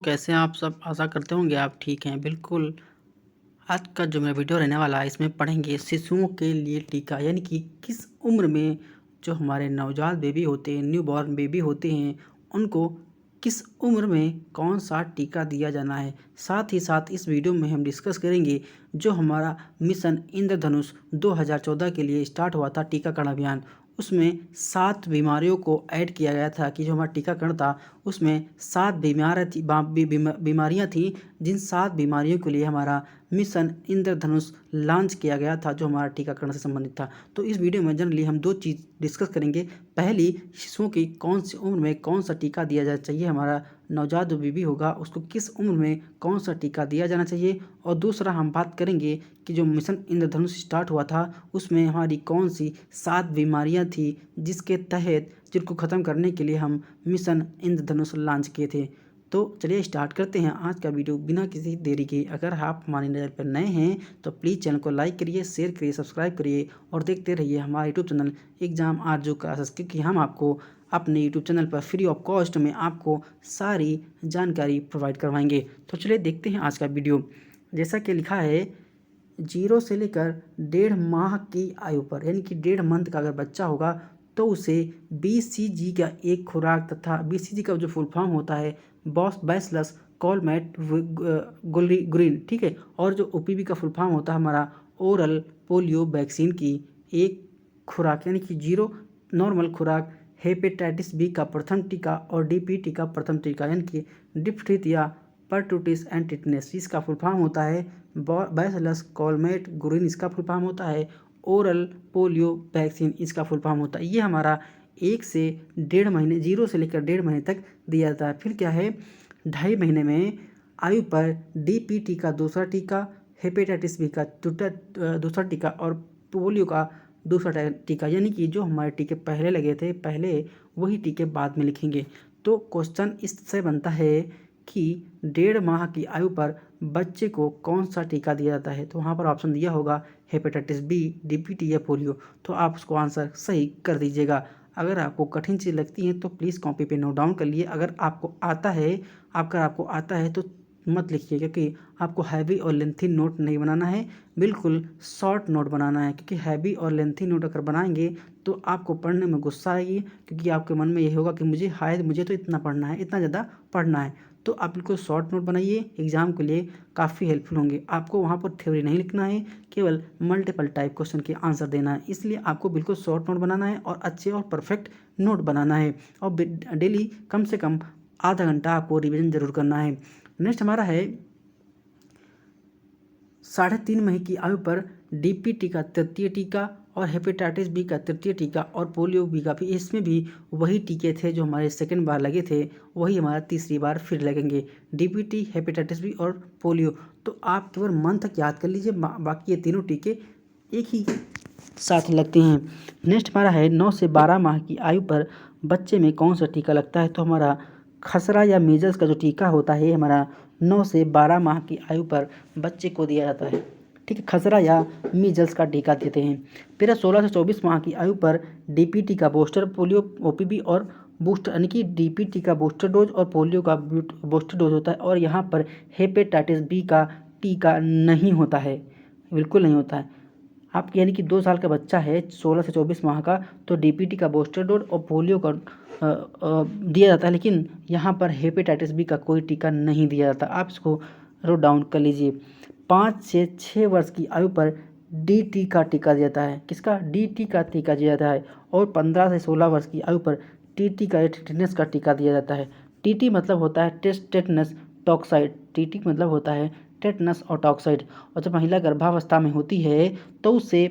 कैसे हैं आप सब? आशा करते होंगे आप ठीक हैं। बिल्कुल, आज का जो मेरा वीडियो रहने वाला है इसमें पढ़ेंगे शिशुओं के लिए टीका, यानी कि किस उम्र में जो हमारे नवजात बेबी होते हैं, न्यूबॉर्न बेबी होते हैं, उनको किस उम्र में कौन-सा टीका दिया जाना है। साथ ही साथ इस वीडियो में हम डिस्कस करेंगे जो हमारा मिशन इंद्रधनुष 2014 के लिए स्टार्ट हुआ था टीकाकरण अभियान। उसमें 7 बीमारियों को ऐड किया गया था कि जो हमारा टीकाकरण था उसमें 7 बीमारियाँ थीं, जिन 7 बीमारियों के लिए हमारा मिशन इंद्रधनुष लॉन्च किया गया था जो हमारा टीकाकरण से संबंधित था। तो इस वीडियो में जनरली हम 2 चीज़ डिस्कस करेंगे। पहली, शिशुओं की कौन सी उम्र में कौन सा टीका दिया जाना चाहिए, हमारा नवजात जो बेबी होगा उसको किस उम्र में कौन सा टीका दिया जाना चाहिए। और दूसरा हम बात करेंगे कि जो मिशन इंद्रधनुष स्टार्ट हुआ था उसमें हमारी कौन सी 7 बीमारियाँ थी जिसके तहत जिनको ख़त्म करने के लिए हम मिशन इंद्रधनुष लॉन्च किए थे। तो चलिए स्टार्ट करते हैं आज का वीडियो बिना किसी देरी के। अगर आप हमारी नज़र पर नए हैं तो प्लीज़ चैनल को लाइक करिए, शेयर करिए, सब्सक्राइब करिए और देखते रहिए हमारा यूट्यूब चैनल एग्जाम आरजू क्लासेस, क्योंकि हम आपको अपने यूट्यूब चैनल पर फ्री ऑफ कॉस्ट में आपको सारी जानकारी प्रोवाइड करवाएंगे। तो चलिए देखते हैं आज का वीडियो। जैसा कि लिखा है 0 से लेकर 1.5 माह की आयु पर, यानी कि 1.5 मंथ का अगर बच्चा होगा तो उसे BCG का एक खुराक तथा BCG का जो फुल फॉर्म होता है बैसिलस कॉलमेट ग्रीन, ठीक है, और जो OPV का फुल फॉर्म होता है हमारा ओरल पोलियो वैक्सीन की एक खुराक, यानी कि 0 नॉर्मल खुराक, हेपेटाइटिस बी का प्रथम टीका और DPT का प्रथम टीका, यानी कि डिप्थीरिया परटूटिस एंड टिटनेस, इसका फुल फॉर्म होता है बैसिलस कॉलमेट ग्रीन, इसका फुल फॉर्म होता है ओरल पोलियो वैक्सीन, इसका फुल फॉर्म होता है। ये हमारा 1 से 1.5 महीने, 0 से लेकर 1.5 महीने तक दिया जाता है। फिर क्या है, 2.5 महीने में आयु पर DPT का दूसरा टीका, हेपेटाइटिस बी का दूसरा टीका और पोलियो का दूसरा टीका, यानी कि जो हमारे टीके पहले लगे थे पहले वही टीके बाद में लिखेंगे। तो क्वेश्चन इससे बनता है कि 1.5 माह की आयु पर बच्चे को कौन सा टीका दिया जाता है। तो वहाँ पर ऑप्शन दिया होगा हेपेटाइटिस बी, DPT या पोलियो। तो आप उसको आंसर सही कर दीजिएगा। अगर आपको कठिन चीज़ लगती है तो प्लीज़ कॉपी पे नोट डाउन कर लिए। अगर आपको आता है तो मत लिखिए, क्योंकि आपको हैवी और लेंथी नोट नहीं बनाना है, बिल्कुल शॉर्ट नोट बनाना है। क्योंकि हैवी और लेंथी नोट अगर बनाएंगे तो आपको पढ़ने में गुस्सा आएगी, क्योंकि आपके मन में ये होगा कि मुझे तो इतना पढ़ना है, इतना ज़्यादा पढ़ना है। तो आप बिल्कुल शॉर्ट नोट बनाइए, एग्ज़ाम के लिए काफ़ी हेल्पफुल होंगे। आपको वहाँ पर थ्योरी नहीं लिखना है, केवल मल्टीपल टाइप क्वेश्चन के आंसर देना है। इसलिए आपको बिल्कुल शॉर्ट नोट बनाना है और अच्छे और परफेक्ट नोट बनाना है, और डेली कम से कम आधा घंटा आपको रिविजन जरूर करना है। नेक्स्ट हमारा है 3.5 महीने की आयु पर DPT का तृतीय टीका और हेपेटाइटिस बी का तृतीय टीका और पोलियो बी का भी, इसमें भी वही टीके थे जो हमारे सेकेंड बार लगे थे, वही हमारा तीसरी बार फिर लगेंगे, DPT, हेपेटाइटिस बी और पोलियो। तो आप केवल मंथ तक याद कर लीजिए, बाकी ये तीनों टीके एक ही साथ लगते हैं। नेक्स्ट हमारा है 9 से 12 माह की आयु पर बच्चे में कौन सा टीका लगता है। तो हमारा खसरा या मीजल्स का जो टीका होता है हमारा 9 से 12 माह की आयु पर बच्चे को दिया जाता है, ठीक है, खसरा या मीजल्स का टीका देते हैं। फिर 16 से 24 माह की आयु पर DPT का बूस्टर, पोलियो OPV और बूस्टर, यानी कि DPT का बूस्टर डोज और पोलियो का बूस्टर डोज होता है। और यहाँ पर हेपेटाइटिस बी का टीका नहीं होता है, बिल्कुल नहीं होता है। आप यानी कि 2 साल का बच्चा है 16 से 24 माह का, तो DPT का बूस्टर डोज और पोलियो का दिया जाता है, लेकिन यहाँ पर हेपेटाइटिस बी का कोई टीका नहीं दिया जाता। आप इसको नोट डाउन कर लीजिए। 5 से 6 वर्ष की आयु पर DT का टीका दिया जाता है, किसका, DT का टीका दिया जाता है। और 15 से 16 वर्ष की आयु पर TT का, टेटनस का टीका दिया जाता है। TT मतलब होता है टेटनस टॉक्साइड, TT मतलब होता है टेटनस और टॉक्साइड। और जब महिला गर्भावस्था में होती है तो उसे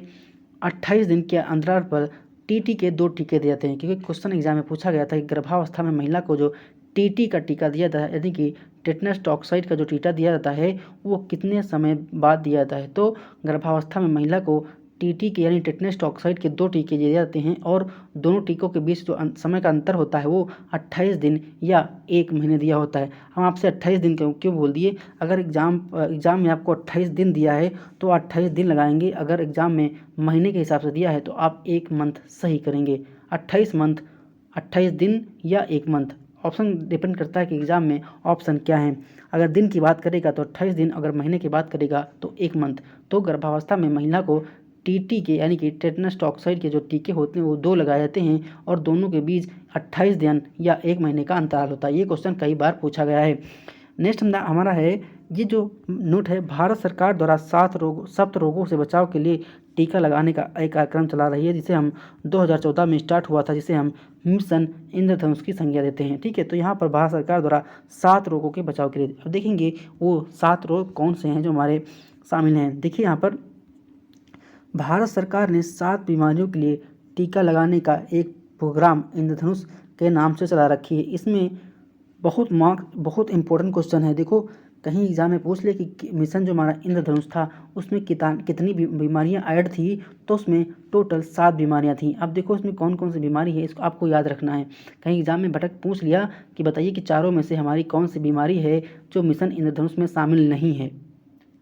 28 दिन के अंतराल पर TT के 2 टीके दिए जाते हैं, क्योंकि क्वेश्चन एग्जाम में पूछा गया था कि गर्भावस्था में महिला को जो TT का टीका दिया जाता है, यानी कि टेटनस टॉक्साइड का जो टीका दिया जाता है वो कितने समय बाद दिया जाता है। तो गर्भावस्था में महिला को TT के, यानी टेटनस टॉक्साइड के 2 टीके दिए जाते हैं, और दोनों टीकों के बीच जो समय का अंतर होता है वो 28 दिन या 1 महीने दिया होता है। हम आपसे 28 दिन क्यों बोल दिए, अगर एग्जाम में आपको 28 दिन दिया है तो 28 दिन लगाएंगे, अगर एग्जाम में महीने के हिसाब से दिया है तो आप 1 मंथ सही करेंगे। 28 दिन या 1 मंथ, ऑप्शन डिपेंड करता है कि एग्ज़ाम में ऑप्शन क्या है। अगर दिन की बात करेगा तो 28 दिन, अगर महीने की बात करेगा तो 1 मंथ। तो गर्भावस्था में महिला को टीटी के यानी कि टेटनस टॉक्साइड के जो टीके होते हैं वो 2 लगाए जाते हैं और दोनों के बीच 28 दिन या 1 महीने का अंतराल होता है। ये क्वेश्चन कई बार पूछा गया है। नेक्स्ट हमारा है, ये जो नोट है, भारत सरकार द्वारा 7 रोगों से बचाव के लिए टीका लगाने का एक कार्यक्रम चला रही है, जिसे हम 2014 में स्टार्ट हुआ था, जिसे हम मिशन इंद्रधनुष की संज्ञा देते हैं। ठीक है, तो यहाँ पर भारत सरकार द्वारा 7 रोगों के बचाव के लिए, अब देखेंगे वो 7 रोग कौन से हैं जो हमारे शामिल हैं। देखिए यहाँ पर भारत सरकार ने 7 बीमारियों के लिए टीका लगाने का एक प्रोग्राम इंद्रधनुष के नाम से चला रखी है। इसमें बहुत इंपॉर्टेंट क्वेश्चन है। देखो कहीं एग्जाम में पूछ ले कि मिशन जो हमारा इंद्रधनुष था उसमें कितनी बीमारियां ऐड थी, तो उसमें टोटल 7 बीमारियां थी। अब देखो इसमें कौन कौन सी बीमारी है, इसको आपको याद रखना है। कहीं एग्जाम में भटक पूछ लिया कि बताइए कि चारों में से हमारी कौन सी बीमारी है जो मिशन इंद्रधनुष में शामिल नहीं है।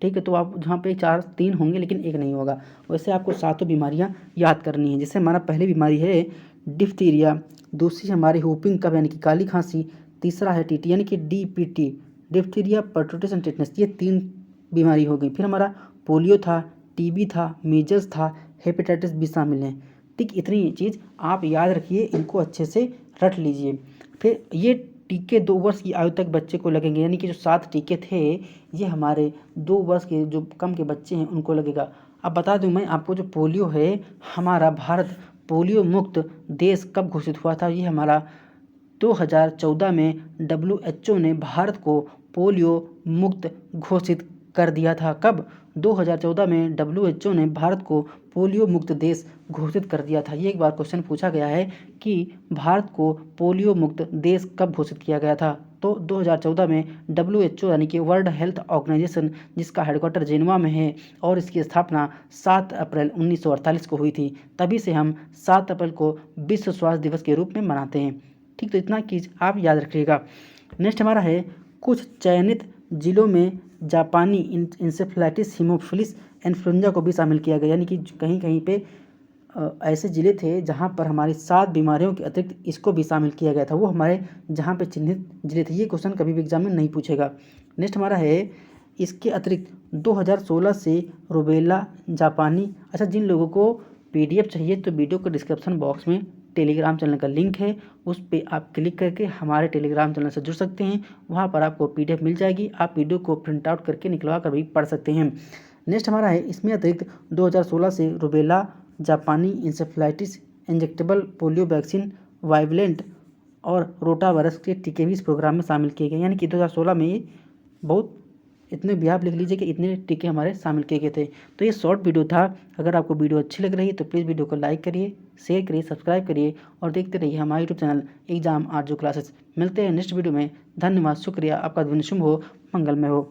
ठीक है, तो आप जहाँ पे 3 होंगे लेकिन 1 नहीं होगा। वैसे आपको 7 बीमारियाँ याद करनी है। जैसे हमारा पहली बीमारी है डिप्थीरिया, दूसरी हमारी हुपिंग कफ यानी कि काली खांसी, तीसरा है टीटी यानी कि DPT, diphtheria, pertussis and tetanus, ये 3 बीमारी हो गई। फिर हमारा पोलियो था, टीबी था, मीजल्स था, हेपेटाइटिस बी शामिल हैं। ठीक, इतनी चीज़ आप याद रखिए, इनको अच्छे से रट लीजिए। फिर ये टीके 2 वर्ष की आयु तक बच्चे को लगेंगे, यानी कि जो 7 टीके थे ये हमारे 2 वर्ष के जो कम के बच्चे हैं उनको लगेगा। अब बता दूं मैं आपको, जो पोलियो है, हमारा भारत पोलियो मुक्त देश कब घोषित हुआ था? ये हमारा 2014 में WHO ने भारत को पोलियो मुक्त घोषित कर दिया था। कब? 2014 में WHO ने भारत को पोलियो मुक्त देश घोषित कर दिया था। ये एक बार क्वेश्चन पूछा गया है कि भारत को पोलियो मुक्त देश कब घोषित किया गया था? तो 2014 में WHO यानी कि वर्ल्ड हेल्थ ऑर्गेनाइजेशन, जिसका हेडक्वार्टर जेनेवा में है और इसकी स्थापना 7 अप्रैल 1948 को हुई थी। तभी से हम 7 अप्रैल को विश्व स्वास्थ्य दिवस के रूप में मनाते हैं। ठीक, तो इतना चीज़ आप याद रखिएगा। नेक्स्ट हमारा है, कुछ चयनित जिलों में जापानी इंसेफ्लाइटिस, हीमोफिलिस इन्फ्लुएंजा को भी शामिल किया गया, यानी कि कहीं कहीं पे ऐसे ज़िले थे जहां पर हमारी 7 बीमारियों के अतिरिक्त इसको भी शामिल किया गया था। वो हमारे जहां पे चिन्हित ज़िले थे। ये क्वेश्चन कभी भी एग्जाम में नहीं पूछेगा। नेक्स्ट हमारा है, इसके अतिरिक्त 2016 से रूबेला जापानी। अच्छा, जिन लोगों को PDF चाहिए तो वीडियो के डिस्क्रिप्शन बॉक्स में टेलीग्राम चैनल का लिंक है, उस पर आप क्लिक करके हमारे टेलीग्राम चैनल से जुड़ सकते हैं। वहाँ पर आपको PDF मिल जाएगी, आप वीडियो को प्रिंट आउट करके निकलवा कर भी पढ़ सकते हैं। नेक्स्ट हमारा है, इसमें अतिरिक्त 2016 से रूबेला जापानी इंसेफ्लाइटिस, इंजेक्टेबल पोलियो वैक्सीन, वाइवलेंट और रोटा वायरस के टीके भी इस प्रोग्राम में शामिल किए गए। यानी कि 2016 में ये बहुत, इतने भी आप लिख लीजिए कि इतने टीके हमारे शामिल किए गए थे। तो ये शॉर्ट वीडियो था। अगर आपको वीडियो अच्छी लग रही है तो प्लीज़ वीडियो को लाइक करिए, शेयर करिए, सब्सक्राइब करिए और देखते रहिए हमारा यूट्यूब चैनल एग्जाम आरजू क्लासेस। मिलते हैं नेक्स्ट वीडियो में। धन्यवाद, शुक्रिया, आपका दिन शुभ हो, मंगलमय हो।